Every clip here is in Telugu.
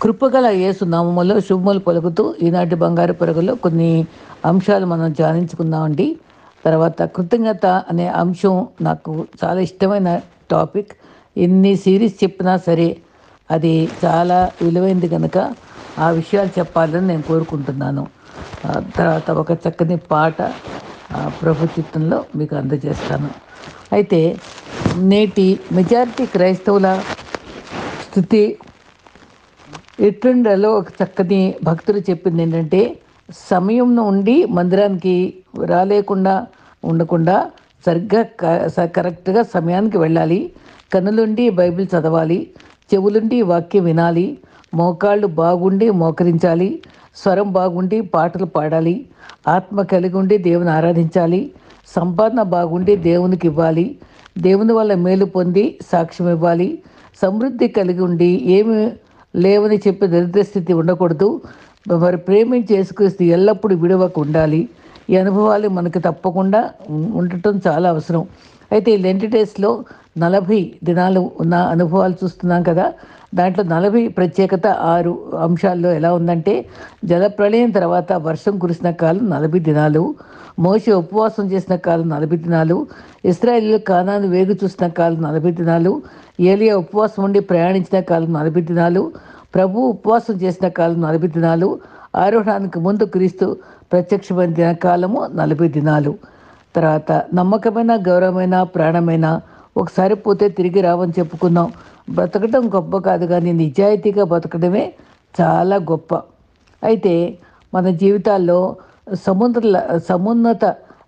కృపగల యేసు నామములో శుభములు పలుకుతూ ఈనాటి బంగారు పరుగులో కొన్ని అంశాలు మనం ధ్యానించుకుందామండి. తర్వాత కృతజ్ఞత అనే అంశం నాకు చాలా ఇష్టమైన టాపిక్. ఎన్ని సిరీస్ చెప్పినా సరే అది చాలా విలువైంది కనుక ఆ విషయాలు చెప్పాలని నేను కోరుకుంటున్నాను. తర్వాత ఒక చక్కని పాట ప్రభు చిత్తంలో మీకు అందజేస్తాను. అయితే నేటి మెజారిటీ క్రైస్తవుల స్థితి ఎట్లుండాలో ఒక చక్కని భక్తులు చెప్పింది ఏంటంటే, సమయం ఉండి మందిరానికి రాలేకుండా ఉండకుండా సరిగ్గా కరెక్ట్గా సమయానికి వెళ్ళాలి. కన్నులుండి బైబిల్ చదవాలి, చెవులుండి వాక్యం వినాలి, మోకాళ్ళు బాగుండి మోకరించాలి, స్వరం బాగుండి పాటలు పాడాలి, ఆత్మ కలిగి ఉండి దేవుని ఆరాధించాలి, సంపాదన బాగుండి దేవునికి ఇవ్వాలి, దేవుని వల్ల మేలు పొంది సాక్ష్యం ఇవ్వాలి, సమృద్ధి కలిగి ఉండి ఏమి లేవని చెప్పి దరిద్ర స్థితి ఉండకూడదు, మరి ప్రేమించి యేసుక్రీస్తు ఎల్లప్పుడూ విడవకు ఉండాలి. ఈ అనుభవాలు మనకు తప్పకుండా ఉండటం చాలా అవసరం. అయితే ఈ లెంట్ డేస్లో 40 దినాలు ఉన్న అనుభవాలు చూస్తున్నాం కదా. దాంట్లో 40 ప్రత్యేకత 6 అంశాల్లో ఎలా ఉందంటే, జలప్రళయం తర్వాత వర్షం కురిసిన కాలం 40 దినాలు, మోషే ఉపవాసం చేసిన కాలం 40 దినాలు, ఇశ్రాయేలీయులు కానాను వేగు చూసిన కాలం 40 దినాలు, ఏలియా ఉపవాసం ఉండి ప్రయాణించిన కాలం 40 దినాలు, ప్రభు ఉపవాసం చేసిన కాలం 40 దినాలు, ఆరోహణానికి ముందు క్రీస్తు ప్రత్యక్షమైన దినకాలము 40 దినాలు. తర్వాత నమ్మకమైన, గౌరవమైన, ప్రాణమైన, ఒకసారి పోతే తిరిగి రావని చెప్పుకుందాం. బ్రతకడం గొప్ప కాదు, కానీ నిజాయితీగా బతకడమే చాలా గొప్ప. అయితే మన జీవితాల్లో సమున్నత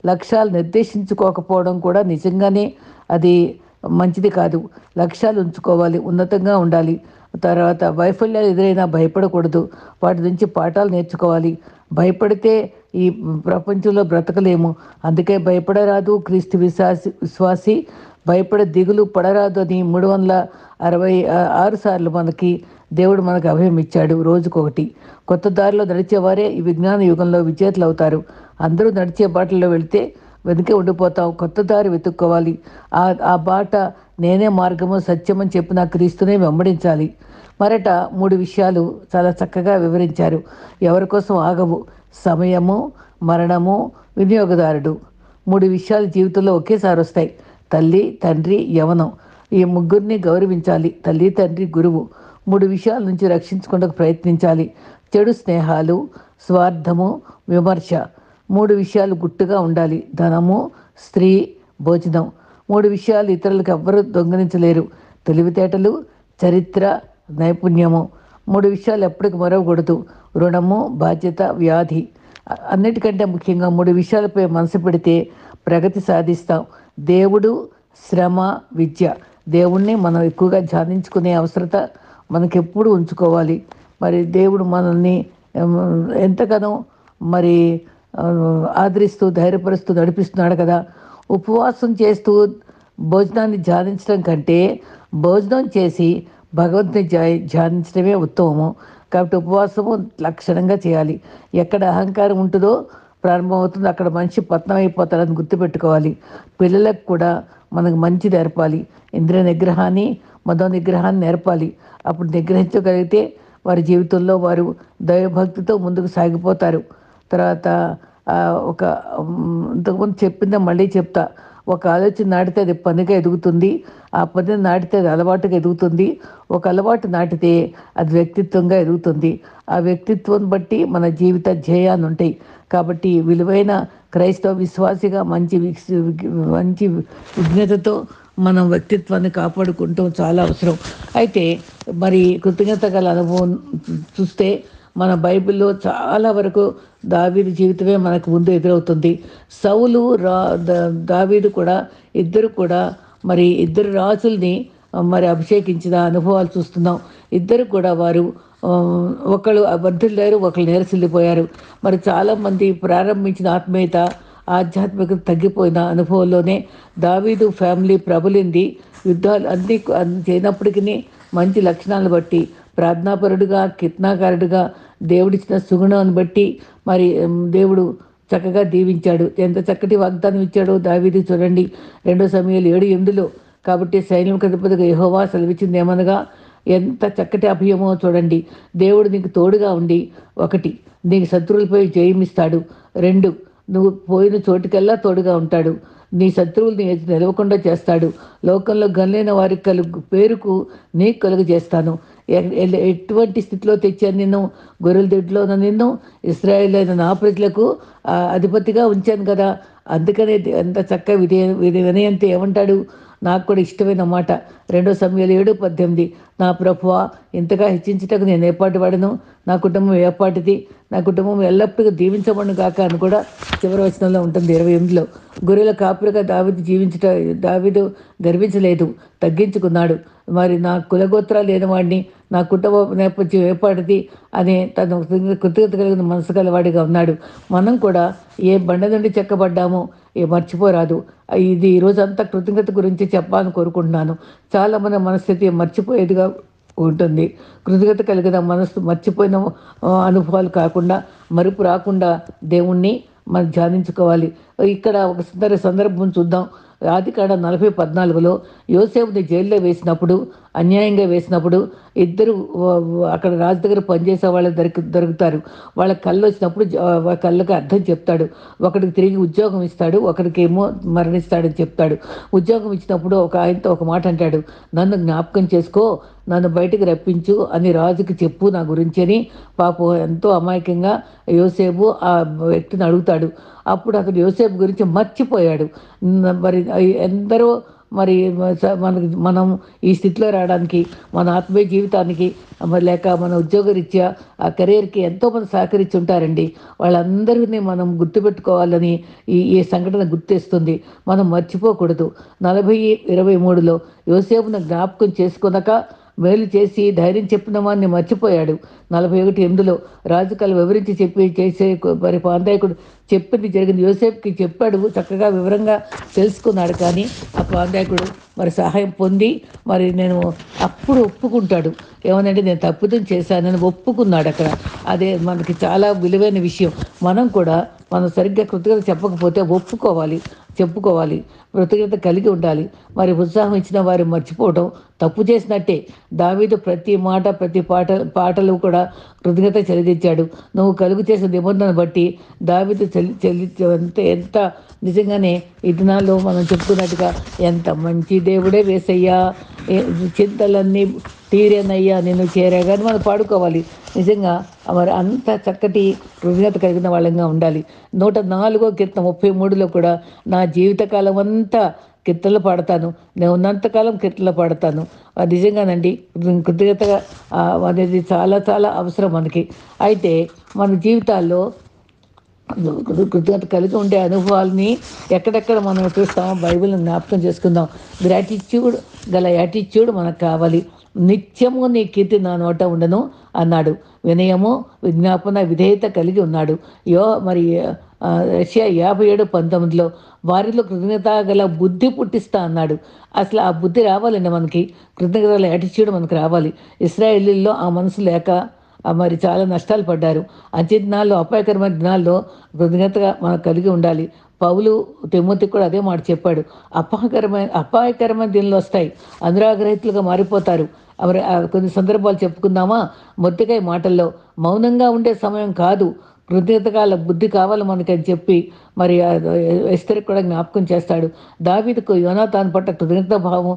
లక్ష్యాలు నిర్దేశించుకోకపోవడం కూడా నిజంగానే అది మంచిది కాదు. లక్ష్యాలు ఉంచుకోవాలి, ఉన్నతంగా ఉండాలి. తర్వాత వైఫల్యాలు ఎదురైనా భయపడకూడదు, వాటి నుంచి పాఠాలు నేర్చుకోవాలి. భయపడితే ఈ ప్రపంచంలో బ్రతకలేము. అందుకే భయపడరాదు క్రీస్తు విశ్వాసి, భయపడే దిగులు పడరాదు అని 366 సార్లు దేవుడు మనకు అభయం ఇచ్చాడు. రోజుకొకటి. కొత్త దారిలో నడిచేవారే ఈ విజ్ఞాన యుగంలో విజేతలు అవుతారు. అందరూ నడిచే బాటలో వెళితే వెనుకే ఉండిపోతాం. కొత్త దారి వెతుక్కోవాలి. ఆ బాట నేనే మార్గము సత్యమని చెప్పిన క్రీస్తునే వెంబడించాలి. మరట 3 విషయాలు చాలా చక్కగా వివరించారు. ఎవరి కోసం ఆగవు: సమయము, మరణము, వినియోగదారుడు. 3 విషయాలు జీవితంలో ఒకేసారి వస్తాయి. తల్లి, తండ్రి, యవనం. ఈ ముగ్గురిని గౌరవించాలి. తల్లి, తండ్రి, గురువు. 3 విషయాల నుంచి రక్షించుకుంటూ ప్రయత్నించాలి: చెడు స్నేహాలు, స్వార్థము, విమర్శ. 3 విషయాలు గుట్టుగా ఉండాలి: ధనము, స్త్రీ, భోజనం. 3 విషయాలు ఇతరులకు ఎవ్వరూ దొంగలించలేరు: తెలివితేటలు, చరిత్ర, నైపుణ్యము. 3 విషయాలు ఎప్పటికి మరవకూడదు: రుణము, బాధ్యత, వ్యాధి. అన్నిటికంటే ముఖ్యంగా 3 విషయాలపై మనసు పెడితే ప్రగతి సాధిస్తాం: దేవుడు, శ్రమ, విద్య. దేవుణ్ణి మనం ఎక్కువగా ధ్యానించుకునే అవసరత మనకెప్పుడు ఉంచుకోవాలి. మరి దేవుడు మనల్ని ఎంతగానో మరి ఆదరిస్తూ ధైర్యపరుస్తూ నడిపిస్తున్నాడు కదా. ఉపవాసం చేస్తూ భోజనాన్ని ధ్యానించడం కంటే భోజనం చేసి భగవంతుని ధ్యానించడమే ఉత్తమము. కాబట్టి ఉపవాసము లక్షణంగా చేయాలి. ఎక్కడ అహంకారం ఉంటుందో ప్రారంభమవుతుందో అక్కడ మనిషి పతనం అయిపోతాడని గుర్తుపెట్టుకోవాలి. పిల్లలకు కూడా మనకు మంచి నేర్పాలి. ఇంద్రియ నిగ్రహాన్ని, మదో నిగ్రహాన్ని నేర్పాలి. అప్పుడు నిగ్రహించగలిగితే వారి జీవితంలో వారు దైవభక్తితో ముందుకు సాగిపోతారు. తర్వాత ఒక ఇంతకుముందు చెప్పిందే మళ్ళీ చెప్తా. ఒక ఆలోచన నాటితే అది పనిగా ఎదుగుతుంది. ఆ పనిని నాటితే అది అలవాటుగా ఎదుగుతుంది. ఒక అలవాటు నాటితే అది వ్యక్తిత్వంగా ఎదుగుతుంది. ఆ వ్యక్తిత్వం బట్టి మన జీవిత ధ్యేయాలు ఉంటాయి. కాబట్టి విలువైన క్రైస్తవ విశ్వాసిగా మంచి విజ్ఞతతో మనం వ్యక్తిత్వాన్ని కాపాడుకుంటాం చాలా అవసరం. అయితే మరి కృతజ్ఞత గల అనుభవం చూస్తే మన బైబిల్లో చాలా వరకు దావీదు జీవితమే మనకు ముందు ఎదురవుతుంది. సౌలు, దావీదు కూడా ఇద్దరు కూడా మరి ఇద్దరు రాజుల్ని మరి అభిషేకించిన అనుభవాలు చూస్తున్నాం. ఇద్దరు కూడా వారు ఒకళ్ళు అబద్ధులయ్యారు, ఒకళ్ళు నేరసిల్లిపోయారు. మరి చాలామంది ప్రారంభించిన ఆత్మీయత, ఆధ్యాత్మికత తగ్గిపోయిన అనుభవంలోనే దావీదు ఫ్యామిలీ ప్రబలింది. యుద్ధాలు అన్నీ చేయనప్పటికీ మంచి లక్షణాలను బట్టి, ప్రార్థనాపరుడుగా, కీర్తనాకారుడుగా, దేవుడిచ్చిన సుగుణాన్ని బట్టి మరి దేవుడు చక్కగా దీవించాడు. ఎంత చక్కటి వాగ్దానం ఇచ్చాడో దావీదు చూడండి. 2 సమూయేలు 7:8. కాబట్టి సైన్యములకు అధిపతిగా యెహోవా సెలవిచ్చింది ఏమనగా, ఎంత చక్కటి అభయమో చూడండి. దేవుడు నీకు తోడుగా ఉండి, ఒకటి నీకు శత్రువులపై జయమిస్తాడు. 2 నువ్వు పోయిన చోటుకెల్లా తోడుగా ఉంటాడు. నీ శత్రువులు నీ ఎదుట నిలవకుండా చేస్తాడు. లోకంలో గనులైన వారికి పేరుకు నీకు కలుగజేస్తాను. ఎటువంటి స్థితిలో తెచ్చాను నిన్ను? గొర్రెల దొడ్లోన నిన్ను ఇశ్రాయేలైన నా ప్రజలకు అధిపతిగా ఉంచాను కదా! అందుకనే అంత చక్కగా వినయంతో ఏమంటాడు? నాకు కూడా ఇష్టమైన మాట 2 సమూయేలు 7:18 నా ప్రభువా, ఇంతగా హెచ్చించుటకు నేను ఏపాటి వాడను, నా కుటుంబం ఏపాటిది, నా కుటుంబం ఎల్లప్పుడూ దీవించబడును గాక అని కూడా చివరి వచనంలో ఉంటుంది 28లో. గొర్రెల కాపురిగా దావీదు గర్వించలేదు, తగ్గించుకున్నాడు. మరి నా కులగోత్రాలు లేని వాడిని, నా కుటుంబ నేపథ్యం ఏపాటిది అనే తను కృతజ్ఞత కలిగిన మనసు గలవాడిగా ఉన్నాడు. మనం కూడా ఏ బండ నుండి చెక్కబడ్డామో మర్చిపోరాదు. ఇది ఈరోజంతా కృతజ్ఞత గురించి చెప్పాలని కోరుకుంటున్నాను. చాలామంది మనస్థితి మర్చిపోయేదిగా ఉంటుంది. కృతజ్ఞత కలిగిన మనసు మర్చిపోయిన అనుభవాలు కాకుండా, మరుపు రాకుండా దేవుణ్ణి మనం ధ్యానించుకోవాలి. ఇక్కడ ఒక సందర్భం చూద్దాం. ఆదికాండం 40:14లో యోసేపుని జైల్లో వేసినప్పుడు, అన్యాయంగా వేసినప్పుడు ఇద్దరు అక్కడ రాజు దగ్గర పనిచేసే వాళ్ళు దొరుకుతారు. వాళ్ళ కళ్ళు వచ్చినప్పుడు కళ్ళకి అర్థం చెప్తాడు. ఒకడికి తిరిగి ఉద్యోగం ఇస్తాడు, ఒకడికి ఏమో మరణిస్తాడని చెప్తాడు. ఉద్యోగం ఇచ్చినప్పుడు ఒక ఆయనతో ఒక మాట అంటాడు, నన్ను జ్ఞాపకం చేసుకో, నన్ను బయటికి రప్పించు అని రాజుకి చెప్పు నా గురించి అని పాపం ఎంతో అమాయకంగా యోసేపు ఆ వ్యక్తిని అడుగుతాడు. అప్పుడు అతను యోసేపు గురించి మర్చిపోయాడు. మరి ఎందరో మరి మనం ఈ స్థితిలో రావడానికి, మన ఆత్మీయ జీవితానికి, లేక మన ఉద్యోగరీత్యా ఆ కెరీర్కి ఎంతోమంది సహకరించి ఉంటారండి. వాళ్ళందరినీ మనం గుర్తుపెట్టుకోవాలని ఈ సంఘటన గుర్తిస్తుంది. మనం మర్చిపోకూడదు. 40:23లో యోసేపును జ్ఞాపకం చేసుకున్నాక మేలు చేసి ధైర్యం చెప్పిన వాడిని మర్చిపోయాడు. 41:8లో రాజుకాలు వివరించి చేసే మరి పాందాయకుడు చెప్పింది జరిగింది యోసేపుకి చెప్పాడు, చక్కగా వివరంగా తెలుసుకున్నాడు. కానీ ఆ పాందాయకుడు మరి సహాయం పొంది మరి నేను అప్పుడు ఒప్పుకుంటాడు. ఏమనంటే నేను తప్పిదం చేశానని ఒప్పుకున్నాడు అక్కడ. అదే మనకి చాలా విలువైన విషయం. మనం సరిగ్గా కృతజ్ఞత చెప్పకపోతే ఒప్పుకోవాలి, చెప్పుకోవాలి, కృతజ్ఞత కలిగి ఉండాలి. మరి ఉత్సాహం ఇచ్చిన వారు మర్చిపోవడం తప్పు చేసినట్టే. దావీదు ప్రతి మాట, ప్రతి పాటలు కూడా కృతజ్ఞత చెల్లించాడు. నువ్వు కలుగు చేసిన నిబంధన బట్టి దావీదు ఎంత నిజంగానే ఈ దినాల్లో మనం చెప్పుకున్నట్టుగా ఎంత మంచి దేవుడే యేసయ్యా, చింతలన్నీ తీరేనయ్యా నిన్ను చేరగాని మనం పాడుకోవాలి. నిజంగా మరి అంత చక్కటి కృతజ్ఞత కలిగిన వాళ్ళంగా ఉండాలి. 104వ కీర్తన 33లో కూడా నా జీవితకాలం అంతా కీర్తనలు పాడతాను, నేను ఉన్నంతకాలం కీర్తనలు పాడతాను. నిజంగానండి కృతజ్ఞతగా అనేది చాలా చాలా అవసరం మనకి. అయితే మన జీవితాల్లో కృతజ్ఞత కలిగి ఉండే అనుభవాలని ఎక్కడెక్కడ మనం చూస్తామో బైబిల్ని జ్ఞాపకం చేసుకుందాం. గ్రాటిట్యూడ్ గల యాటిట్యూడ్ మనకు కావాలి. నిత్యము నీ కీర్తి నా నోట ఉండను అన్నాడు. వినయము, విజ్ఞాపన, విధేయత కలిగి ఉన్నాడు. యెషయా 57:19లో వారిలో కృతజ్ఞత గల బుద్ధి పుట్టిస్తా అన్నాడు. అసలు ఆ బుద్ధి రావాలండి మనకి, కృతజ్ఞత గల యాటిట్యూడ్ మనకు రావాలి. ఇశ్రాయేలీల్లో ఆ మనసు లేక మరి చాలా నష్టాలు పడ్డారు. అంత్య దినాల్లో, అపాయకరమైన దినాల్లో కృతజ్ఞతగా మనం కలిగి ఉండాలి. పౌలు తిమోతికి కూడా అదే మాట చెప్పాడు. అపాయకరమైన దినాలు వస్తాయి, అనురాగరహితులుగా మారిపోతారు. మరి కొన్ని సందర్భాలు చెప్పుకుందామా? మొర్దెకై మాటల్లో మౌనంగా ఉండే సమయం కాదు, కృతజ్ఞతగాల బుద్ధి కావాలి మనకని చెప్పి మరి ఎస్తేరుకు కూడా జ్ఞాపకం చేస్తాడు. దావీదుకు యోనాతాను పట్ల కృతజ్ఞత భావం,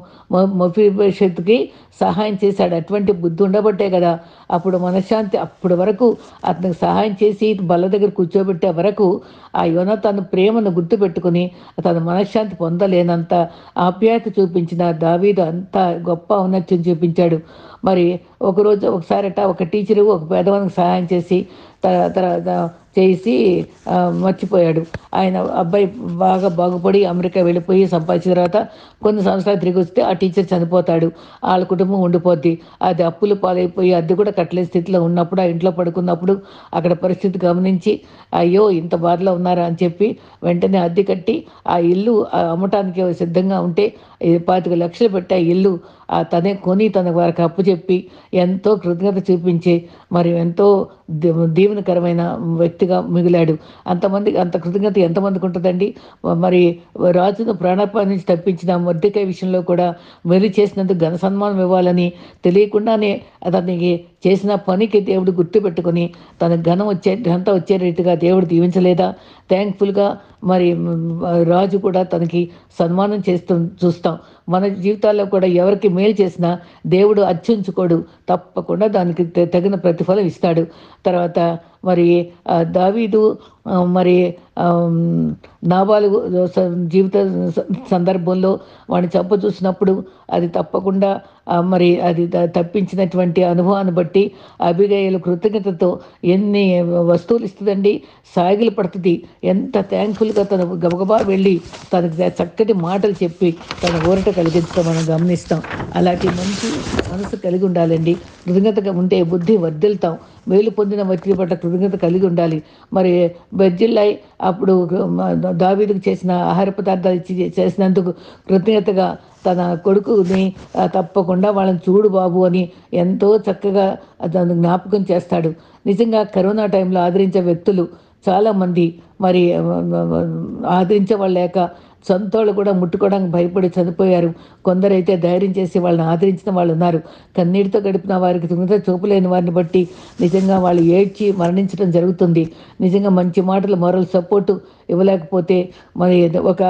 మెఫీబోషెతుకి సహాయం చేశాడు. అటువంటి బుద్ధి ఉండబట్టే కదా అప్పుడు మనశ్శాంతి, అప్పటి వరకు అతనికి సహాయం చేసి బల్ల దగ్గర కూర్చోబెట్టే వరకు ఆ యోనాతాను ప్రేమను గుర్తుపెట్టుకుని తన మనశ్శాంతి పొందలేనంత ఆప్యాయత చూపించిన దావీదు అంత గొప్ప ఔన్నత్యం చూపించాడు. మరి ఒకసారట ఒక టీచరు ఒక పేదవానికి సహాయం చేసి తర్వాత చేసి మర్చిపోయాడు. ఆయన అబ్బాయి బాగా బాగుపడి అమెరికా వెళ్ళిపోయి సంపాదించిన తర్వాత కొన్ని సంవత్సరాలు తిరిగి వస్తే ఆ టీచర్ చనిపోతాడు. వాళ్ళ కుటుంబం ఉండిపోద్ది. అది అప్పులు పాలైపోయి అద్దె కూడా కట్టలేని స్థితిలో ఉన్నప్పుడు, ఆ ఇంట్లో పడుకున్నప్పుడు అక్కడ పరిస్థితి గమనించి అయ్యో ఇంత బాధలో ఉన్నారా అని చెప్పి వెంటనే అద్దె కట్టి ఆ ఇల్లు అమ్మటానికి సిద్ధంగా ఉంటే 25 లక్షలు పెట్టి ఆ ఇల్లు తనే కొని తన వారికి అప్పచెప్పి ఎంతో కృతజ్ఞత చూపించి మరి ఎంతో దీవెనకరమైన వ్యక్తిగా మిగిలాడు. అంత కృతజ్ఞత ఎంతమందికి ఉంటుందండి? మరి రాజును ప్రాణాపాయ నుంచి తప్పించిన మొర్దెకై విషయంలో కూడా మేలు చేసినందుకు ఘన సన్మానం ఇవ్వాలని తెలియకుండానే అతనికి చేసిన పనికి దేవుడు గుర్తుపెట్టుకొని తన ఘనత వచ్చే రీతిగా దేవుడు దీవించలేదా? థ్యాంక్ఫుల్గా మరి రాజు కూడా తనకి సన్మానం చూస్తాం. మన జీవితాల్లో కూడా ఎవరికి మేలు చేసినా దేవుడు అత్యుంచుకోడు, తప్పకుండా దానికి తగిన ప్రతిఫలం ఇస్తాడు. తర్వాత మరి దావీదు మరి నాబాలు జీవిత సందర్భంలో వాడిని చంప చూసినప్పుడు అది తప్పకుండా మరి అది తప్పించినటువంటి అనుభవాన్ని బట్టి అబిగయలు కృతజ్ఞతతో ఎన్ని వస్తువులు ఇస్తుందండి, సాగిలు పడుతుంది. ఎంత థ్యాంక్ఫుల్గా తను గబగబా వెళ్ళి తనకు చక్కటి మాటలు చెప్పి తన ఊరట కలిగించడం మనం గమనిస్తాం. అలాంటి మంచి మనసు కలిగి ఉండాలండి. కృతజ్ఞతగా ఉంటే బుద్ధి వర్ధిల్తాం. మేలు పొందిన వ్యక్తి పట్ల కృతజ్ఞత కలిగి ఉండాలి. మరి బెర్జిల్లై అప్పుడు దావీదుకు చేసిన ఆహార పదార్థాలు ఇచ్చి చేసినందుకు కృతజ్ఞతగా తన కొడుకుని తప్పకుండా వాళ్ళని చూడు బాబు అని ఎంతో చక్కగా దాన్ని జ్ఞాపకం చేస్తాడు. నిజంగా కరోనా టైంలో ఆదరించే వ్యక్తులు చాలామంది మరి ఆదరించే వాళ్ళు లేక సొంతోళ్ళు కూడా ముట్టుకోవడానికి భయపడి చనిపోయారు. కొందరైతే ధైర్యం చేసి వాళ్ళని ఆదరించిన వాళ్ళు ఉన్నారు. కన్నీటితో గడిపిన వారికి కృతజ్ఞత చూపలేని వారిని బట్టి నిజంగా వాళ్ళు ఏడ్చి మరణించడం జరుగుతుంది. నిజంగా మంచి మాటలు మరల్ సపోర్టు ఇవ్వలేకపోతే మరి ఒక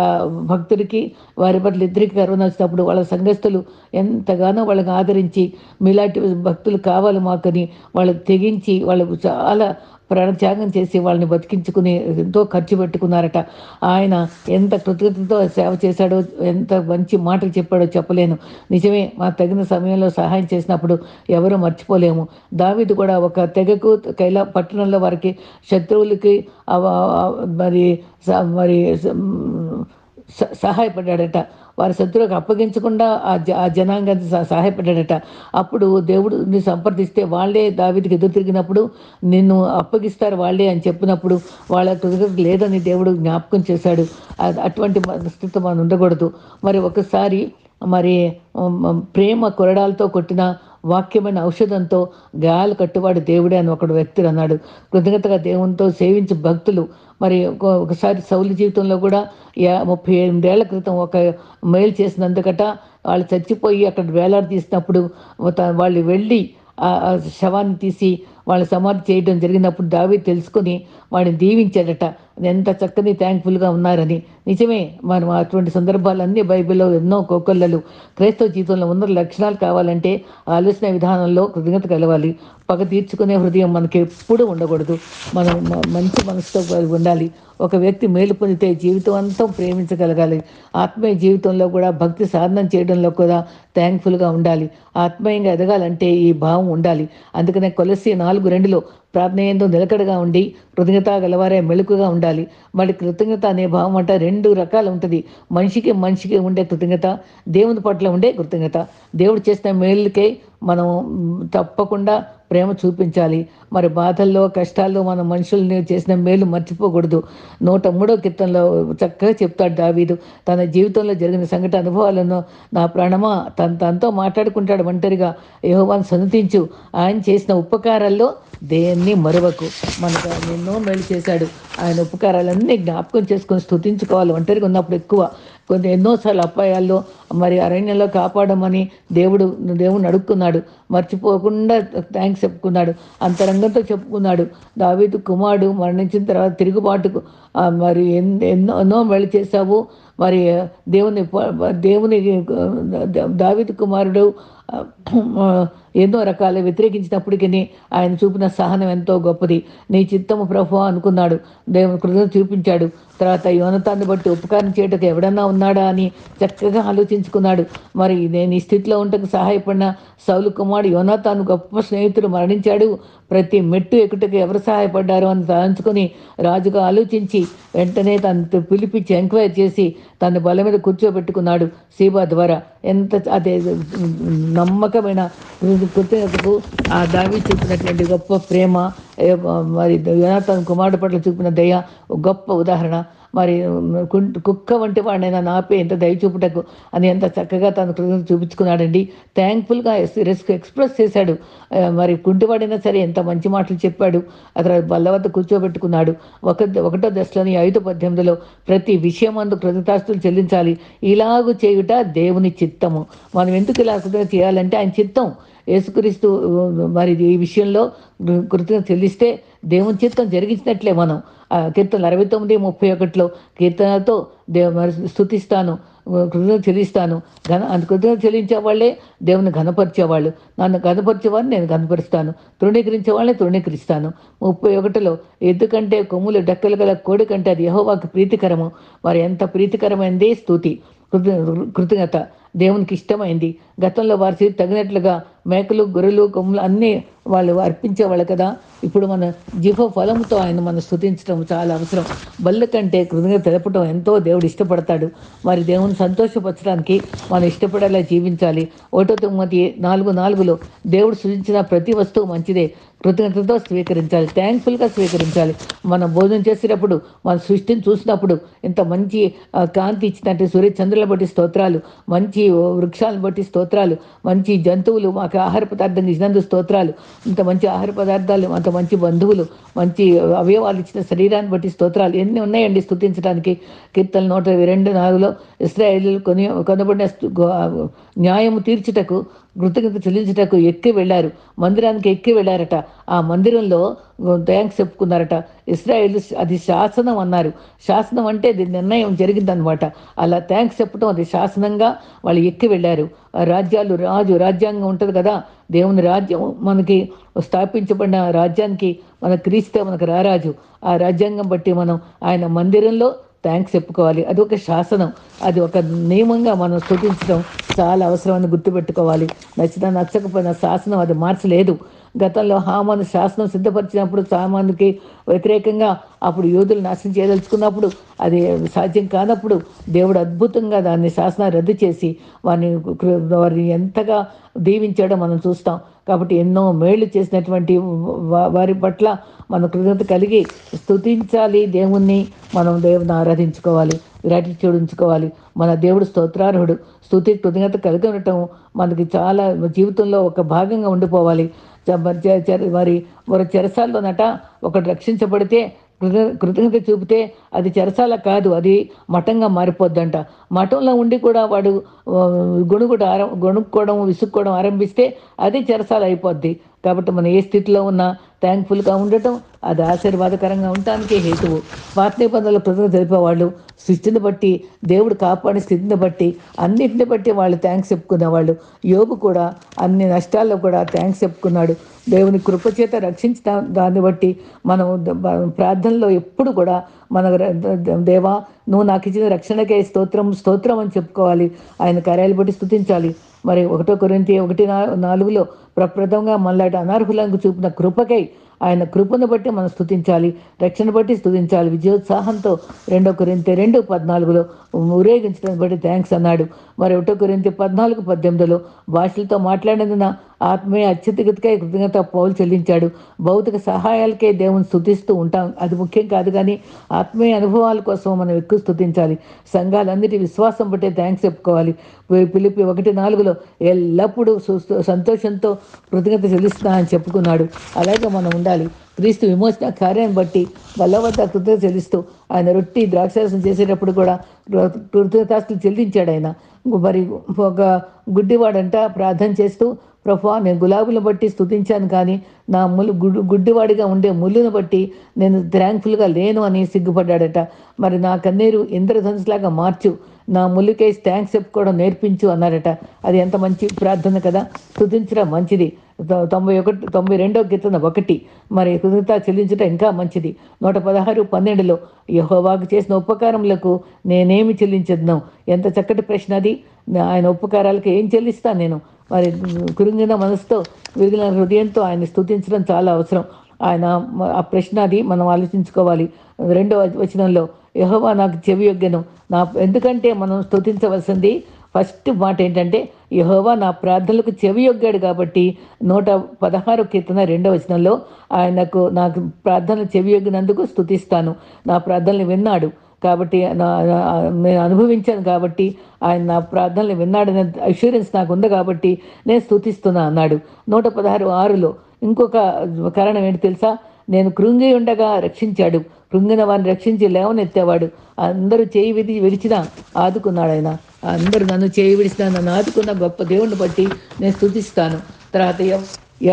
భక్తుడికి వారి పట్ల ఇద్దరికి కరోనా వచ్చినప్పుడు వాళ్ళ సంఘస్థులు ఎంతగానో వాళ్ళని ఆదరించి మీలాంటి భక్తులు కావాలి మాకని వాళ్ళు తెగించి వాళ్ళు చాలా ప్రాణత్యాగం చేసి వాళ్ళని బతికించుకుని ఎంతో ఖర్చు పెట్టుకున్నారట. ఆయన ఎంత కృతజ్ఞతతో సేవ చేశాడో, ఎంత మంచి మాటలు చెప్పాడో చెప్పలేను. నిజమే, మా తగిన సమయంలో సహాయం చేసినప్పుడు ఎవరూ మర్చిపోలేము. దావీదు కూడా ఒక తెగకు పట్టణంలో వారికి శత్రువులకి మరి మరి సహాయపడ్డాడట. వారి శత్రువులకు అప్పగించకుండా ఆ జనాంగాన్ని సహాయపడ్డాడట. అప్పుడు దేవుడిని సంప్రదిస్తే వాళ్ళే దావీదుకి ఎదురు తిరిగినప్పుడు నిన్ను అప్పగిస్తారు వాళ్ళే అని చెప్పినప్పుడు వాళ్ళ కృతజ్ఞత లేదని దేవుడు జ్ఞాపకం చేశాడు. అటువంటి స్థితి మనం ఉండకూడదు. మరి ఒకసారి మరి ప్రేమ కొరడాలతో కొట్టిన వాక్యమైన ఔషధంతో గాయాలు కట్టువాడు దేవుడే అని ఒకడు వ్యక్తులు అన్నాడు. కృతజ్ఞతగా దేవునితో సేవించి భక్తులు మరి ఒకసారి సౌలు జీవితంలో కూడా 38 ఏళ్ల క్రితం ఒక మేలు చేసినందుకట వాళ్ళు చచ్చిపోయి అక్కడ వేలాడి తీసినప్పుడు వాళ్ళు వెళ్ళి ఆ శవాన్ని తీసి వాళ్ళ సమాధి చేయడం జరిగినప్పుడు దావీదు తెలుసుకొని వాడిని దీవించాడట. ఎంత చక్కని థ్యాంక్ఫుల్గా ఉన్నారని. నిజమే, మనం అటువంటి సందర్భాలన్నీ బైబిల్లో ఎన్నో కోకొల్లలు. క్రైస్తవ జీవితంలో ఉన్న లక్షణాలు కావాలంటే ఆలోచన విధానంలో కృతజ్ఞత కలవాలి. పగ తీర్చుకునే హృదయం మనకి ఎప్పుడూ ఉండకూడదు. మనం మంచి మనసుతో ఉండాలి. ఒక వ్యక్తి మేలు పొందితే జీవితం అంతా ప్రేమించగలగాలి. ఆత్మీయ జీవితంలో కూడా భక్తి సాధన చేయడంలో కూడా థ్యాంక్ఫుల్గా ఉండాలి. ఆత్మీయంగా ఎదగాలంటే ఈ భావం ఉండాలి. అందుకనే కొలస్సీ 4:2 ప్రార్థన యందు నిలకడగా ఉండి కృతజ్ఞత గలవారే మెళుకుగా ఉండాలి. మరి కృతజ్ఞత అనే భావం అంటే 2 రకాలు ఉంటుంది. మనిషికి ఉండే కృతజ్ఞత, దేవుని పట్ల ఉండే కృతజ్ఞత. దేవుడు చేసిన మేలుకే మనం తప్పకుండా ప్రేమ చూపించాలి. మరి బాధల్లో కష్టాల్లో మన మనుషుల్ని చేసిన మేలు మర్చిపోకూడదు. 103వ కీర్తనలో చక్కగా చెప్తాడు దావీదు తన జీవితంలో జరిగిన సంఘటన అనుభవాలను. నా ప్రాణమా తనతో మాట్లాడుకుంటాడు ఒంటరిగా, యెహోవాను సన్నుతించు, ఆయన చేసిన ఉపకారాల్లో దేన్ని మరువకు. మనకు ఆయన ఎన్నో మేలు చేశాడు. ఆయన ఉపకారాలన్నీ జ్ఞాపకం చేసుకొని స్తుతించుకోవాలి. ఒంటరిగా ఉన్నప్పుడు ఎక్కువ ఎన్నోసార్లు అపాయాల్లో మరి అరణ్యంలో కాపాడమని దేవుడిని అడుక్కున్నాడు. మర్చిపోకుండా థ్యాంక్స్ చెప్పుకున్నాడు. అంతరంగంతో చెప్పుకున్నాడు. దావీదు కుమారుడు మరణించిన తర్వాత తిరుగుబాటుకు మరి ఎన్నో మేలు చేశావు. మరి దేవుని దావీదు కుమారుడు ఎన్నో రకాల వ్యతిరేకించినప్పటికీ ఆయన చూపిన సహనం ఎంతో గొప్పది. నీ చిత్తము ప్రభువా అనుకున్నాడు. దేవుని కృతజ్ఞత చూపించాడు. తర్వాత యోనతాన్ని బట్టి ఉపకారం చేయటకు ఎవడన్నా ఉన్నాడా అని చక్కగా ఆలోచించుకున్నాడు. మరి నేను ఈ స్థితిలో ఉండటకు సహాయపడిన సౌలు కుమారుడు యోనతాను గొప్ప స్నేహితుడు మరణించాడు. ప్రతి మెట్టు ఎక్కుటకు ఎవరు సహాయపడ్డారో అని తలంచుకొని రాజుగా ఆలోచించి వెంటనే తను పిలిపించి ఎంక్వైరీ చేసి తన బల మీద కూర్చోబెట్టుకున్నాడు సీబా ద్వారా. అదే నమ్మకమైన కృతజ్ఞతకు ఆ దావీదు చూపినటువంటి గొప్ప ప్రేమ, మరి యోనాతాను కుమారుడు పట్ల చూపిన దయ గొప్ప ఉదాహరణ. మరి కుక్క వంటి వాడినైనా నాపై ఎంత దయ చూపుటకు అని ఎంత చక్కగా తన కృతజ్ఞత చూపించుకున్నాడండి. థ్యాంక్ఫుల్గా ఎక్స్ప్రెస్ చేశాడు. మరి కుంటివాడైనా సరే ఎంత మంచి మాటలు చెప్పాడు. అక్కడ బల్ల వద్ద కూర్చోబెట్టుకున్నాడు. ఒకటో దశలోని 5:18లో ప్రతి విషయమందు కృతజ్ఞతాస్తుతులు చెల్లించాలి, ఇలాగు చేయుట దేవుని చిత్తము. మనం ఎందుకు ఇలా కృతజ్ఞత చేయాలంటే ఆయన చిత్తం. యేసుక్రీస్తు మరి ఈ విషయంలో కృతజ్ఞత చెల్లిస్తే దేవుని చిత్తం జరిగించినట్లే మనం. కీర్తనలు 69:31 కీర్తనతో మరి స్తుతిస్తాను, కృతజ్ఞత చెల్లిస్తాను. కృతజ్ఞత చెల్లించే వాళ్ళే దేవుని ఘనపరిచేవాళ్ళు. నన్ను ఘనపరిచేవాడిని నేను ఘనపరుస్తాను, తృణీకరించే వాళ్ళని తృణీకరిస్తాను. 31లో ఎందుకంటే కొమ్ములు డెక్కలు గల కోడి కంటే అది యెహోవాకు ప్రీతికరము. మరి ఎంత ప్రీతికరమైంది స్తుతి, కృతజ్ఞత దేవునికి ఇష్టమైంది. గతంలో వారి తగినట్లుగా మేకలు, గొర్రెలు, కొమ్ములు అన్నీ వాళ్ళు అర్పించేవాళ్ళు కదా. ఇప్పుడు మన జీవ ఫలంతో ఆయన మనం స్తుతించడం చాలా అవసరం. బల్ల కంటే కృతజ్ఞత తెలపడం ఎంతో దేవుడు ఇష్టపడతాడు. మరి దేవుని సంతోషపరచడానికి మనం ఇష్టపడేలా జీవించాలి. 1 తిమోతి 4:4లో దేవుడు సృజించిన ప్రతి వస్తువు మంచిదే, కృతజ్ఞతతో స్వీకరించాలి, థ్యాంక్ఫుల్గా స్వీకరించాలి. మనం భోజనం చేసేటప్పుడు మన సృష్టిని చూసినప్పుడు ఇంత మంచి కాంతి ఇచ్చినట్టు సూర్యచంద్రులను బట్టి స్తోత్రాలు, మంచి వృక్షాలను బట్టి స్తోత్రాలు, మంచి జంతువులు మాకు ఆహార పదార్థం ఇచ్చినందుకు స్తోత్రాలు, ఇంత మంచి ఆహార పదార్థాలు, అంత మంచి బంధువులు, మంచి అవయవాలు ఇచ్చిన శరీరాన్ని బట్టి స్తోత్రాలు. ఎన్ని ఉన్నాయండి స్తుతించడానికి. కీర్తనలు 122:4లో ఇశ్రాయేలు కొనబడిన న్యాయము తీర్చుటకు కృతజ్ఞత చెల్లించుటకు ఎక్కి వెళ్ళారు, మందిరానికి ఎక్కి వెళ్ళారట. ఆ మందిరంలో థ్యాంక్స్ చెప్పుకున్నారట. ఇశ్రాయేలు అది శాసనం అన్నారు. శాసనం అంటే అది నిర్ణయం జరిగిందనమాట. అలా థ్యాంక్స్ చెప్పడం అది శాసనంగా వాళ్ళు ఎక్కి వెళ్ళారు. రాజ్యాలు రాజ్యాంగం ఉంటుంది కదా, దేవుని రాజ్యం మనకి స్థాపించబడిన రాజ్యానికి మన క్రీస్తే మనకు రారాజు. ఆ రాజ్యాంగం బట్టి మనం ఆయన మందిరంలో థ్యాంక్స్ చెప్పుకోవాలి. అది ఒక శాసనం, అది ఒక నియమంగా మనం స్తుతించడం చాలా అవసరమని గుర్తుపెట్టుకోవాలి. నచ్చినా నచ్చకపోయినా శాసనం అది మార్చలేదు. గతంలో హామాను శాసనం సిద్ధపరిచినప్పుడు సామానుకి వ్యతిరేకంగా అప్పుడు యోధులు నాశనం చేయదలుచుకున్నప్పుడు అది సాధ్యం కానప్పుడు దేవుడు అద్భుతంగా దాన్ని శాసనాన్ని రద్దు చేసి వారిని ఎంతగా దీవించాడో మనం చూస్తాం. కాబట్టి ఎన్నో మేళ్లు చేసినటువంటి వారి పట్ల మన కృతజ్ఞత కలిగి స్తుతించాలి. దేవుణ్ణి మనం దేవుని ఆరాధించుకోవాలి, గ్రాటిట్యూడ్ ఉంచుకోవాలి. మన దేవుడు స్తోత్రార్హుడు. కృతజ్ఞత కలిగి ఉండటం మనకి చాలా జీవితంలో ఒక భాగంగా ఉండిపోవాలి. మరి వారి చెరసాల్లోనట ఒకటి రక్షించబడితే కృతజ్ఞత చూపితే అది చెరసాల కాదు, అది మఠంగా మారిపోద్దంట. మఠంలో ఉండి కూడా వాడు గొణుక్కోవడం విసుక్కోవడం ఆరంభిస్తే అది చెరసాల అయిపోద్ది. కాబట్టి మనం ఏ స్థితిలో ఉన్నా థ్యాంక్ఫుల్గా ఉండటం అది ఆశీర్వాదకరంగా ఉండటానికి హేతువు. పాత నిబంధనలు కృతజ్ఞత తెలిపేవాళ్ళు సృష్టిని బట్టి, దేవుడు కాపాడే స్థితిని బట్టి, అన్నిటిని బట్టి వాళ్ళు థ్యాంక్స్ చెప్పుకునేవాళ్ళు. యోబు కూడా అన్ని నష్టాల్లో కూడా థ్యాంక్స్ చెప్పుకున్నాడు. దేవుని కృపచేత రక్షించిన దాన్ని బట్టి మనం ప్రార్థనలో ఎప్పుడు కూడా మన దేవా నువ్వు నాకు ఇచ్చిన రక్షణకే స్తోత్రం అని చెప్పుకోవాలి. ఆయన కార్యాలు బట్టి స్తుతించాలి. మరి 1 కొరింథీ 1:4లో ప్రప్రథమంగా మనలాంటి అనర్హులకు చూపిన కృపకై ఆయన కృపను బట్టి మనం స్తుతించాలి, రక్షణ బట్టి స్తుతించాలి. విజయోత్సాహంతో 2 కొరింథీ 2:14లో ఊరేగించడం బట్టి థ్యాంక్స్ అన్నాడు. మరి 1 కొరింథీ 14:18లో భాషలతో మాట్లాడినందున ఆత్మీయ అత్యధికతకై కృతజ్ఞత పౌలు చెల్లించాడు. భౌతిక సహాయాలకే దేవుని స్తుతిస్తూ ఉంటాం, అది ముఖ్యం కాదు. కానీ ఆత్మీయ అనుభవాల కోసం మనం ఎక్కువ స్తుతించాలి. సంఘాలన్నిటి విశ్వాసం బట్టే థ్యాంక్స్ చెప్పుకోవాలి. ఫిలిప్పీ 1:4లో ఎల్లప్పుడూ సంతోషంతో కృతజ్ఞత చెల్లిస్తున్నా అని చెప్పుకున్నాడు. అలాగే మనం ఉండాలి. క్రీస్తు విమోచన కార్యాన్ని బట్టి బల్ల వద్ద కృతజ్ఞత చెల్లిస్తూ ఆయన రొట్టి ద్రాక్షారసం చేసేటప్పుడు కూడా కృతజ్ఞతాస్తులు చెల్లించాడు ఆయన. మరి ఒక గుడ్డివాడంట ప్రార్థన చేస్తూ, ప్రభువా నేను గులాబీలను బట్టి స్తుతించాను కానీ నా గుడ్డివాడిగా ఉండే ముళ్ళును బట్టి నేను థ్యాంక్ఫుల్గా లేను అని సిగ్గుపడ్డాడట. మరి నా కన్నీరు ఇంద్రధనుసులాగా మార్చు, నా ముళ్ళుకై థ్యాంక్స్ చెప్పుకోవడం నేర్పించు అన్నారట. అది ఎంత మంచి ప్రార్థన కదా. స్తుతించడం మంచిది. 92వ కీర్తన 1 మరి కృతజ్ఞత చెల్లించడం ఇంకా మంచిది. 116:12లో యెహోవాకు చేసిన ఉపకారములకు నేనేమి చెల్లించదును. ఎంత చక్కటి ప్రశ్న అది. ఆయన ఉపకారాలకు ఏం చెల్లిస్తాను నేను? మరి కృంగిన మనసుతో విరిగిన హృదయంతో ఆయన స్తుతించడం చాలా అవసరం. ఆయన ఆ ప్రశ్న అది మనం ఆలోచించుకోవాలి. 2వ వచనంలో యెహోవా నాకు చెవి యొగ్గెను. ఎందుకంటే మనం స్తుతించవలసింది ఫస్ట్ మాట ఏంటంటే యెహోవా నా ప్రార్థనలకు చెవి యొగ్గాడు. కాబట్టి 116 కీర్తన 2వ వచనంలో నాకు ప్రార్థనలు చెవి యొగ్గినందుకు స్తుతిస్తాను, నా ప్రార్థనలు విన్నాడు. కాబట్టి నేను అనుభవించాను కాబట్టి ఆయన నా ప్రార్థనలు విన్నాడనే అష్యూరెన్స్ నాకు ఉంది కాబట్టి నేను స్తుతిస్తున్నా అన్నాడు. 116:6లో ఇంకొక కారణం ఏంటి తెలుసా? నేను కృంగి ఉండగా రక్షించాడు. కృంగిన వారిని రక్షించి లేవనెత్తేవాడు. అందరూ చేయి విడిచినా ఆదుకున్నాడాయన. అందరూ నన్ను చేయి విడిచినా నన్ను ఆదుకున్న గొప్ప దేవుడిని బట్టి నేను స్తుతిస్తాను. తర్వాత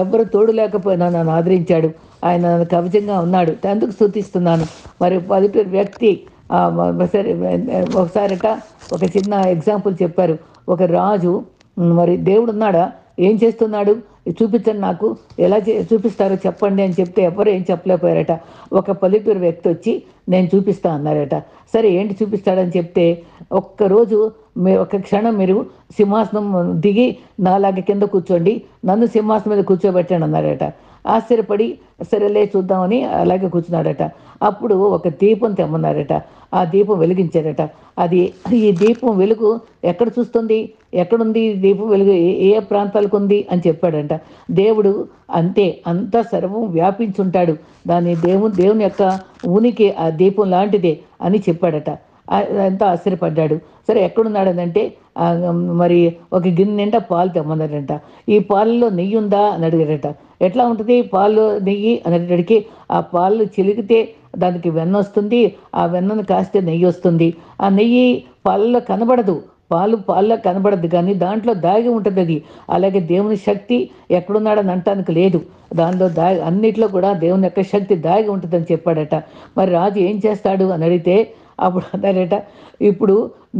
ఎవ్వరు తోడు లేకపోయినా నన్ను ఆదరించాడు. ఆయన నన్ను కవచంగా ఉన్నాడు. అందుకు స్తుతిస్తున్నాను. మరి పల్లెటూరు వ్యక్తి సరే ఒకసారట ఒక చిన్న ఎగ్జాంపుల్ చెప్పారు. ఒక రాజు మరి దేవుడు ఉన్నాడా? ఏం చేస్తున్నాడు? చూపించండి నాకు, ఎలా చూపిస్తారో చెప్పండి అని చెప్తే ఎవరు ఏం చెప్పలేకపోయారట. ఒక పల్లెటూరు వ్యక్తి వచ్చి నేను చూపిస్తా అన్నారట. సరే ఏంటి చూపిస్తాడని చెప్తే, ఒక్కరోజు ఒక క్షణం మీరు సింహాసనం దిగి నాలాగే కింద కూర్చోండి, నన్ను సింహాసనం మీద కూర్చోబెట్టండి అన్నారట. ఆశ్చర్యపడి సరేలే చూద్దామని అలాగే కూర్చున్నాడట. అప్పుడు ఒక దీపం తెమ్మన్నారట. ఆ దీపం వెలిగించారట. అది ఈ దీపం వెలుగు ఎక్కడ చూస్తుంది, ఎక్కడుంది దీపం వెలుగు, ఏ ఏ ప్రాంతాలకు ఉంది అని చెప్పాడంట. దేవుడు అంతే, అంతా సర్వం వ్యాపించుంటాడు. దేవుని యొక్క ఉనికి ఆ దీపం లాంటిదే అని చెప్పాడట. ఎంతో ఆశ్చర్యపడ్డాడు. సరే ఎక్కడున్నాడనంటే మరి ఒక గిన్నె నిండా పాలు తెమ్మన్నారంట. ఈ పాలలో నెయ్యి ఉందా అని అడిగారట. ఎట్లా ఉంటుంది పాలు నెయ్యి అనేటడికి, ఆ పాలు చిలికితే దానికి వెన్న వస్తుంది, ఆ వెన్నను కాస్తే నెయ్యి వస్తుంది. ఆ నెయ్యి పాలలో కనబడదు, పాలలో కనబడదు, కానీ దాంట్లో దాగి ఉంటుంది అది. అలాగే దేవుని శక్తి ఎక్కడున్నాడని అంటానికి లేదు, దానిలో అన్నిట్లో కూడా దేవుని యొక్క శక్తి దాగి ఉంటుందని చెప్పాడట. మరి రాజు ఏం చేస్తాడు అని అడిగితే అప్పుడు అన్నారట, ఇప్పుడు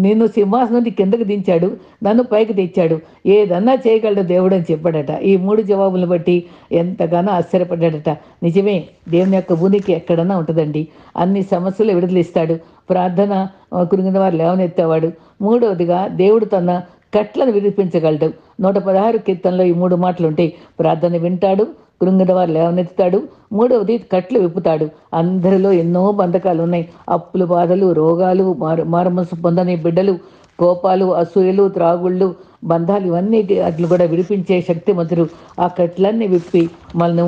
నిన్ను సింహాసనం నుండి కిందకు దించాడు, నన్ను పైకి తెచ్చాడు, ఏదన్నా చేయగలడు దేవుడు అని చెప్పాడట. ఈ 3 జవాబులను బట్టి ఎంతగానో ఆశ్చర్యపడ్డాడట. నిజమే, దేవుని యొక్క ఉనికి ఎక్కడన్నా ఉంటుందండి. అన్ని సమస్యలు విడుదలిస్తాడు. ప్రార్థన కృంగిన వారు లేవనెత్తేవాడు. మూడవదిగా దేవుడు తన కట్లను విడిపించగలడు. 116 కీర్తనలో ఈ 3 మాటలు ఉంటాయి. ప్రార్థన వింటాడు, కృంగిన వారు లేవనెత్తుతాడు, మూడవది కట్లు విప్పుతాడు. అందరిలో ఎన్నో బంధకాలు ఉన్నాయి. అప్పులు, బాధలు, రోగాలు, మారుమనసు పొందని బిడ్డలు, కోపాలు, అసూయలు, త్రాగుళ్ళు, బంధాలు, ఇవన్నీ అట్లు కూడా విడిపించే శక్తిమంతుడు. ఆ కట్లన్నీ విప్పి మనను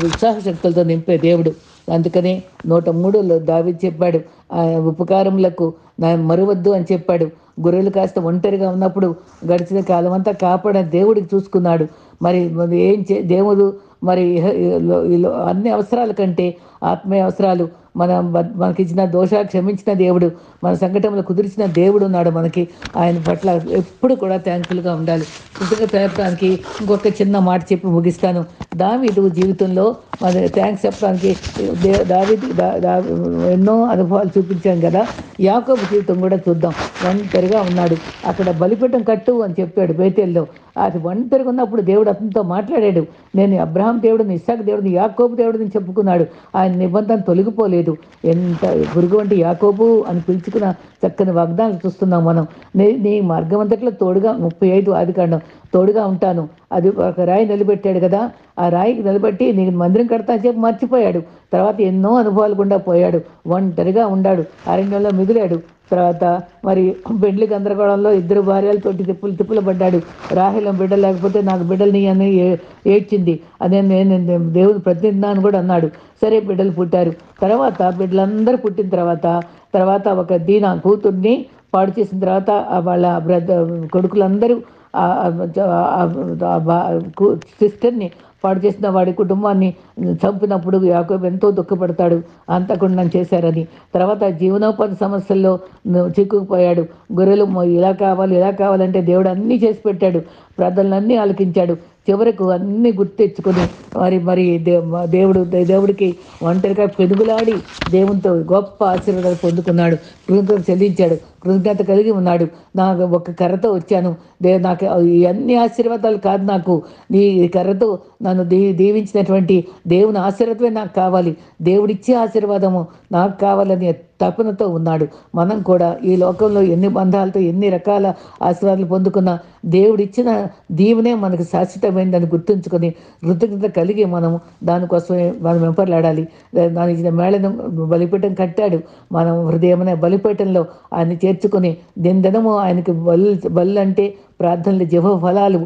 ఉత్సాహ శక్తులతో నింపే దేవుడు. అందుకనే 103లో దావీదు చెప్పాడు, ఆ ఉపకారములకు నా మరువద్దు అని చెప్పాడు. గొర్రెలు కాస్త ఒంటరిగా ఉన్నప్పుడు గడిచిన కాలం అంతా కాపాడే దేవుడికి చూసుకున్నాడు. మరి దేవుడు మరి అన్ని అవసరాల కంటే ఆత్మీయ అవసరాలు, మనకిచ్చిన దోషాలు క్షమించిన దేవుడు, మన సంకటంలో కుదిర్చిన దేవుడు ఉన్నాడు మనకి. ఆయన పట్ల ఎప్పుడు కూడా థ్యాంక్ఫుల్గా ఉండాలి. కృతజ్ఞత తెలపడానికి ఇంకొక చిన్న మాట చెప్పి ముగిస్తాను. దావీదు జీవితంలో మన థ్యాంక్స్ చెప్పడానికి ఎన్నో అనుభవాలు చూపించాం కదా. యాకోబు జీవితం కూడా చూద్దాం. ఒంటరిగా ఉన్నాడు. అక్కడ బలిపీఠం కట్టు అని చెప్పాడు బేతేల్లో. అది ఒంటరిగా ఉన్నప్పుడు దేవుడు అతనితో మాట్లాడాడు. నేను అబ్రహాం దేవుడిని, ఇస్సాకు దేవుడిని, యాకోబు దేవుడిని చెప్పుకున్నాడు. ఆయన నిబంధన తొలగిపోలేదు. ఎంత గురుగు వంటి యాకోబు అని పిలుచుకున్న చక్కని వాగ్దానాలు చూస్తున్నాం మనం. నీ మార్గం అంతట్లో తోడుగా 35 ఆదికాండం తోడుగా ఉంటాను. అది ఒక రాయి నిలబెట్టాడు కదా. ఆ రాయికి నిలబెట్టి నేను మందిరం కడతా అని చెప్పి మర్చిపోయాడు. తర్వాత ఎన్నో అనుభవాలు గుండా పోయాడు. ఒంటరిగా ఉన్నాడు. అరణ్యంలో మిగిలాడు. తర్వాత మరి పెండ్లి గందరగోళంలో 2 భార్యలతోటి తిప్పులు పడ్డాడు. రాహేలం బిడ్డ లేకపోతే నాకు బిడ్డల్ని అని ఏడ్చింది. అదే నేను దేవుని ప్రతినిధిని కూడా అన్నాడు. సరే బిడ్డలు పుట్టారు. తర్వాత బిడ్డలందరూ పుట్టిన తర్వాత ఒక దీనా కూతుర్ని పాడు చేసిన తర్వాత వాళ్ళ కొడుకులందరూ సిస్టర్ని పాడు చేసిన వాడి కుటుంబాన్ని చంపినప్పుడు యాకోబు ఎంతో దుఃఖపడతాడు. అంతకుండా చేశారని. తర్వాత జీవనోపాధి సమస్యల్లో చిక్కుకుపోయాడు. గొర్రెలు ఇలా కావాలంటే దేవుడు అన్నీ చేసి పెట్టాడు. ప్రార్థనలన్నీ ఆలకించాడు. చివరకు అన్నీ గుర్తెచ్చుకొని మరి దేవుడికి ఒంటరిగా పెనుగులాడి దేవునితో గొప్ప ఆశీర్వాదాలు పొందుకున్నాడు. కృతజ్ఞత చెల్లించాడు. కృతజ్ఞత కలిగి ఉన్నాడు. నాకు ఒక కర్రతో వచ్చాను, నాకు అన్ని ఆశీర్వాదాలు కాదు, నాకు నీ కర్రతో నన్ను దీవించినటువంటి దేవుని ఆశీర్వాదమే నాకు కావాలి, దేవుడిచ్చే ఆశీర్వాదము నాకు కావాలని తపనతో ఉన్నాడు. మనం కూడా ఈ లోకంలో ఎన్ని బంధాలతో ఎన్ని రకాల ఆశీర్వాదాలు పొందుకున్నా దేవుడిచ్చిన దీవెనే మనకు శాశ్వతమైందని గుర్తుంచుకొని కృతజ్ఞత కలిగి దానికోసమే మనం వెంపర్లాడాలి. దాని ఇచ్చిన మేళను బలిపీఠం కట్టాడు. మనం హృదయమనే బలిపీఠంలో ఆయన చేర్చుకొని దినదినము ఆయనకి బలు అంటే ప్రార్థనలు, జప ఫలాలు,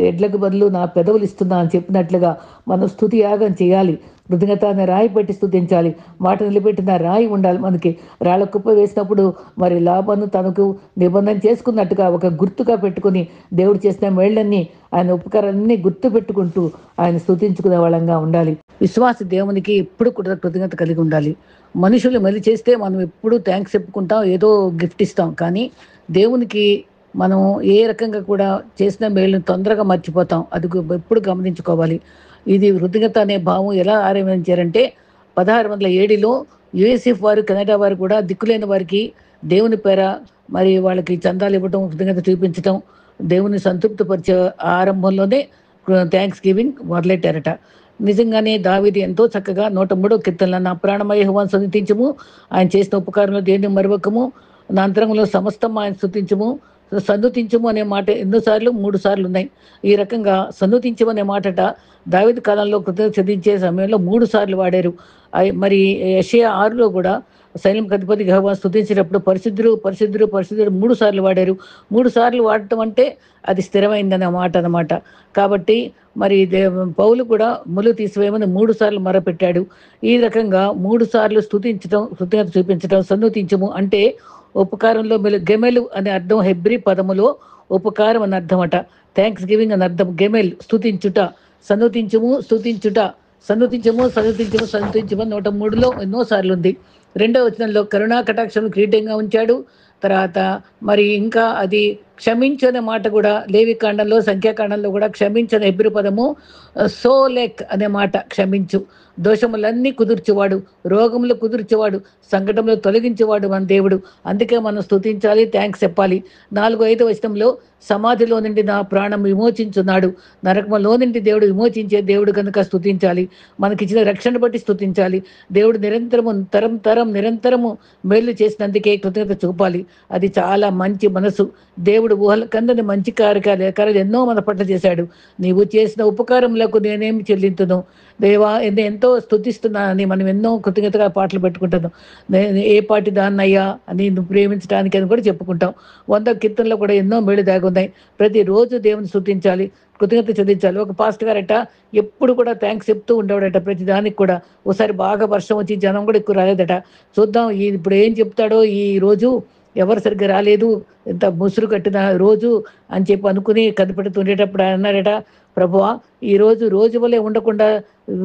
ఎడ్లకు బదులు నా పెదవులు ఇస్తున్నా అని చెప్పినట్లుగా మనం స్తుతి యాగం చేయాలి. కృతజ్ఞత అనే రాయి పెట్టి స్తుతించాలి. మాట నిలబెట్టిన రాయి ఉండాలి మనకి. రాళ్ళ కుప్ప వేసినప్పుడు మరి లాబాను తనకు నిబంధన చేసుకున్నట్టుగా ఒక గుర్తుగా పెట్టుకొని దేవుడు చేసిన మేళ్ళన్నీ, ఆయన ఉపకారాలన్నీ గుర్తు పెట్టుకుంటూ ఆయన స్తుతించుకునే వాళ్ళంగా ఉండాలి. విశ్వాసి దేవునికి ఎప్పుడు కూడా కృతజ్ఞత కలిగి ఉండాలి. మనుషులు మేలు చేస్తే మనం ఎప్పుడు థాంక్స్ చెప్పుకుంటాం. ఏదో గిఫ్ట్ ఇస్తాం. కానీ దేవునికి మనం ఏ రకంగా కూడా చేసిన మేలుని తొందరగా మర్చిపోతాం. అది ఎప్పుడు గమనించుకోవాలి. ఇది కృతజ్ఞత అనే భావం ఎలా ఆరంభించారంటే 1607లో యూఎస్ఎఫ్ వారు, కెనడా వారు కూడా దిక్కులేని వారికి దేవుని పేర మరి వాళ్ళకి చందాలు ఇవ్వటం, కృతజ్ఞత చూపించటం, దేవుని సంతృప్తిపరిచే ఆరంభంలోనే థాంక్స్ గివింగ్ మొదలెట్టారట. నిజంగానే దావీదు ఎంతో చక్కగా 103 కీర్తనలు, నా ప్రాణమయ యెహోవాను స్తుతించుము, ఆయన చేసిన ఉపకారంలో దేన్ని మరువకము, నా అంతరంగంలో సమస్తం ఆయన స్తుతించుము, సన్నుతించుము అనే మాట ఎన్నో సార్లు 3 సార్లు ఉన్నాయి. ఈ రకంగా సన్నుతించము అనే మాటట దావీదు కాలంలో కృతజ్ఞత చెల్లించే సమయంలో 3 సార్లు వాడారు. మరి యెషయా 6లో కూడా సైన్యములకు అధిపతి యెహోవాను స్తుతించేటప్పుడు పరిశుద్ధుడు, పరిశుద్ధుడు, పరిశుద్ధుడు 3 సార్లు వాడారు. 3 సార్లు వాడటం అంటే అది స్థిరమైందన్న మాట అన్నమాట. కాబట్టి మరి పౌలు కూడా ములు తీసివేయమని 3 సార్లు మొరపెట్టాడు. ఈ రకంగా 3 సార్లు స్తుతించటం, కృతజ్ఞత చూపించటం, సన్నుతించము అంటే ఉపకారంలో గెమెలు అనే అర్థం హెబ్రీ పదములో ఉపకారం అని అర్థమట. థ్యాంక్స్ గివింగ్ అని అర్థం. గెమెల్ స్తుతించుట, సన్నుతించుము, స్తుతించుట, సన్నుతించము, సన్నుతించము, సన్నుతించము 103లో ఎన్నో సార్లు ఉంది. 2వ వచనంలో కరుణా కటాక్షం కిరీటంగా ఉంచాడు. తర్వాత మరి ఇంకా అది క్షమించు అనే మాట కూడా లేవి కాండంలో, సంఖ్యాకాండంలో కూడా క్షమించు అనే హెబ్రీ పదము సోలెక్ అనే మాట. క్షమించు, దోషములన్నీ కుదుర్చువాడు, రోగములు కుదుర్చేవాడు, సంకటములు తొలగించేవాడు మన దేవుడు. అందుకే మనం స్తుతించాలి, థ్యాంక్స్ చెప్పాలి. 4-5 వచనంలో సమాధిలో నుండి నా ప్రాణం విమోచించున్నాడు. నరకములో నుండి దేవుడు విమోచించే దేవుడు కనుక స్తుతించాలి. మనకిచ్చిన రక్షణ బట్టి స్తుతించాలి. దేవుడు నిరంతరము తరం తరం నిరంతరము మేలు చేసినందుకే కృతజ్ఞత చూపాలి. అది చాలా మంచి మనసు. దేవుడు ఊహల కందని మంచి కార్యాలు ఎన్నో మన పట్ల చేశాడు. నీవు చేసిన ఉపకారములకు నేనేమి చెల్లింతును దేవా, ఎంతో స్తుతిస్తున్నానని మనం ఎన్నో కృతజ్ఞతగా పాటలు పెట్టుకుంటున్నాం. నేను ఏ పాటి దాన్నయ్యా అని నువ్వు ప్రేమించడానికి అని కూడా చెప్పుకుంటాం. 100 కీర్తనలో కూడా ఎన్నో మేలు దాగి ఉన్నాయి. ప్రతిరోజు దేవుని స్తుతించాలి, కృతజ్ఞత చెల్లించాలి. ఒక పాస్టర్ గారట ఎప్పుడు కూడా థ్యాంక్స్ చెప్తూ ఉండేవాడట ప్రతి దానికి కూడా. ఒకసారి బాగా వర్షం వచ్చి జనం కూడా ఎక్కువ రాలేదట. చూద్దాం ఇప్పుడు ఏం చెప్తాడో ఈ రోజు, ఎవరు సరిగ్గా రాలేదు, ఎంత ముసురు కట్టిన రోజు అని చెప్పి అనుకుని కనిపెడుతుండేటప్పుడు ఆయన అన్నాడట, ప్రభువా ఈరోజు రోజు వలె ఉండకుండా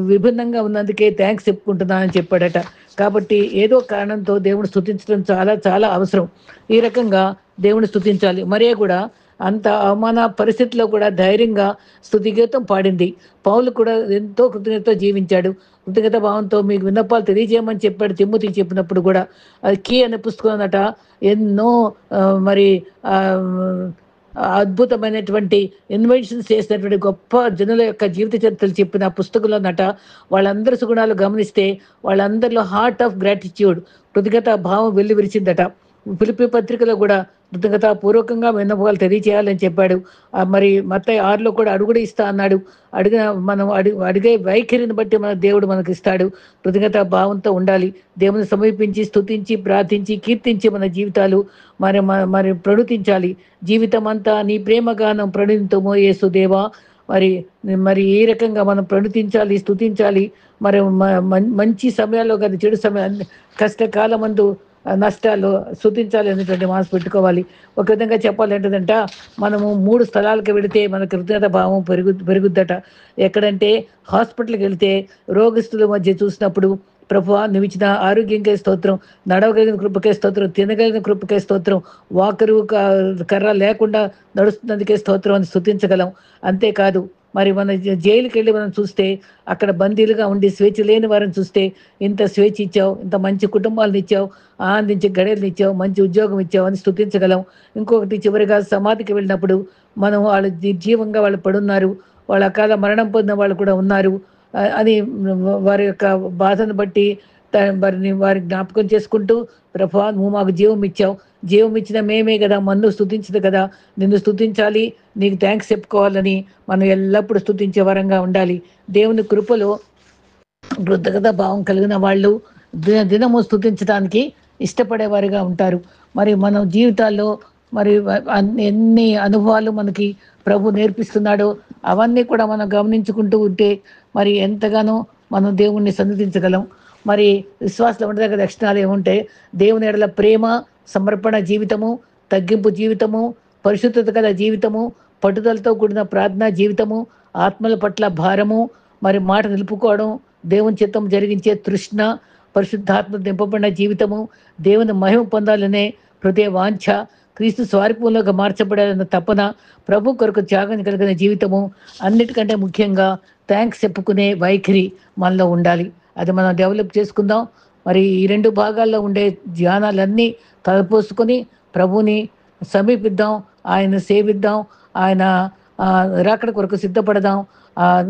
విభిన్నంగా ఉన్నందుకే థ్యాంక్స్ చెప్పుకుంటున్నానని చెప్పాడట. కాబట్టి ఏదో కారణంతో దేవుని స్తుతించడం చాలా చాలా అవసరం. ఈ రకంగా దేవుని స్తుతించాలి. మరియ కూడా అంత అవమాన పరిస్థితిలో కూడా ధైర్యంగా స్తుతిగీతం పాడింది. పౌలు కూడా ఎంతో కృతజ్ఞతతో జీవించాడు. కృతజ్ఞత భావంతో మీకు విన్నపాలు తెలియజేయమని చెప్పాడు తిమోతికి చెప్పినప్పుడు కూడా. అది కీ అనే పుస్తకం అన్నట ఎన్నో మరి అద్భుతమైనటువంటి ఇన్వెన్షన్స్ చేసినటువంటి గొప్ప జనుల యొక్క జీవిత చరిత్రలు చెప్పిన పుస్తకంలో నట వాళ్ళందరి సుగుణాలు గమనిస్తే వాళ్ళందరిలో హార్ట్ ఆఫ్ గ్రాటిట్యూడ్, కృతజ్ఞత భావం వెల్లివిరిచిందట. ఫిలిప్పీ పత్రికలో కూడా కృతజ్ఞత పూర్వకంగా విన్నపాలు తెలియచేయాలని చెప్పాడు. మరి మత్తయి 6లో కూడా అడుగుడు ఇస్తా అన్నాడు. మనం అడిగే వైఖరిని బట్టి మన దేవుడు మనకి ఇస్తాడు. కృతజ్ఞత భావంతో ఉండాలి. దేవుని సమీపించి స్తుతించి ప్రార్థించి కీర్తించి మన జీవితాలు మరి మరి ప్రణుతించాలి. జీవితం అంతా నీ ప్రేమగానం ప్రణుతింతుమో యేసు దేవా. మరి మరి ఈ రకంగా మనం ప్రణుతించాలి, స్తుతించాలి. మరి మంచి సమయాల్లో కానీ చెడు సమయాన్ని కష్టకాలమందు నష్టాలు స్తుతించాలి అనేటువంటి మనసు పెట్టుకోవాలి. ఒక విధంగా చెప్పాలంటేదంట మనము 3 స్థలాలకు వెళితే మన కృతజ్ఞత భావం పెరుగుద్దట. ఎక్కడంటే హాస్పిటల్కి వెళ్తే రోగస్తుల మధ్య చూసినప్పుడు ప్రభువా నువ్వు ఇచ్చిన ఆరోగ్యంకే స్తోత్రం, నడవగలిగిన కృపకే స్తోత్రం, తినగలిగిన కృపకే స్తోత్రం, వాకరు కర్ర లేకుండా నడుస్తున్నందుకే స్తోత్రం అని స్తుతించగలం. అంతేకాదు మరి మన జైలుకి వెళ్ళి మనం చూస్తే అక్కడ బందీలుగా ఉండి స్వేచ్ఛ లేని వారిని చూస్తే ఇంత స్వేచ్ఛ ఇచ్చావు, ఇంత మంచి కుటుంబాలను ఇచ్చావు, ఆనందించే గడియలను ఇచ్చావు, మంచి ఉద్యోగం ఇచ్చావు అని స్తుతించగలం. ఇంకొకటి చివరిగా సమాధికి వెళ్ళినప్పుడు మనం వాళ్ళు నిర్జీవంగా వాళ్ళు పడున్నారు, వాళ్ళ అకాల మరణం పొందిన వాళ్ళు కూడా ఉన్నారు అని వారి యొక్క బాధను బట్టి వారి జ్ఞాపకం చేసుకుంటూ ప్రభువా నువ్వు మాకు జీవం ఇచ్చావు, జీవం ఇచ్చిన మేమే కదా మన్ను స్తుతించదు కదా, నిన్ను స్తుతించాలి, నీకు థ్యాంక్స్ చెప్పుకోవాలని మనం ఎల్లప్పుడూ స్తుతించే వరంగా ఉండాలి. దేవుని కృపలో కృతజ్ఞత భావం కలిగిన వాళ్ళు దినము స్తుతించడానికి ఇష్టపడేవారిగా ఉంటారు. మరి మన జీవితాల్లో మరి ఎన్ని అనుభవాలు మనకి ప్రభు నేర్పిస్తున్నాడో అవన్నీ కూడా మనం గమనించుకుంటూ ఉంటే మరి ఎంతగానో మనం దేవుణ్ణి సన్నిధించగలం. మరి విశ్వాసంలో ఉండదగ్గ లక్షణాలు ఏముంటాయి? దేవుని ఎడల ప్రేమ, సమర్పణ జీవితము, తగ్గింపు జీవితము, పరిశుద్ధత గల జీవితము, పట్టుదలతో కూడిన ప్రార్థనా జీవితము, ఆత్మల పట్ల భారము, మరి మాట నిలుపుకోవడం, దేవుని చిత్తం జరిగించే తృష్ణ, పరిశుద్ధాత్మ నింపబడిన జీవితము, దేవుని మహిమ పొందాలనే హృదయ వాంఛ, క్రీస్తు స్వరూపంలోకి మార్చబడాలన్న తపన, ప్రభు కొరకు త్యాగం కలిగిన జీవితము, అన్నిటికంటే ముఖ్యంగా థ్యాంక్స్ చెప్పుకునే వైఖరి మనలో ఉండాలి. అది మనం డెవలప్ చేసుకుందాం. మరి ఈ 2 భాగాల్లో ఉండే ధ్యానాలన్నీ తలపోసుకొని ప్రభువుని సమీపిద్దాం, ఆయన్ని సేవిద్దాం, ఆయన రాకడ కొరకు సిద్ధపడదాం,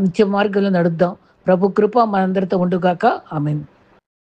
నిత్య మార్గంలో నడుద్దాం. ప్రభు కృప మనందరితో ఉండుగాక. ఆమేన్.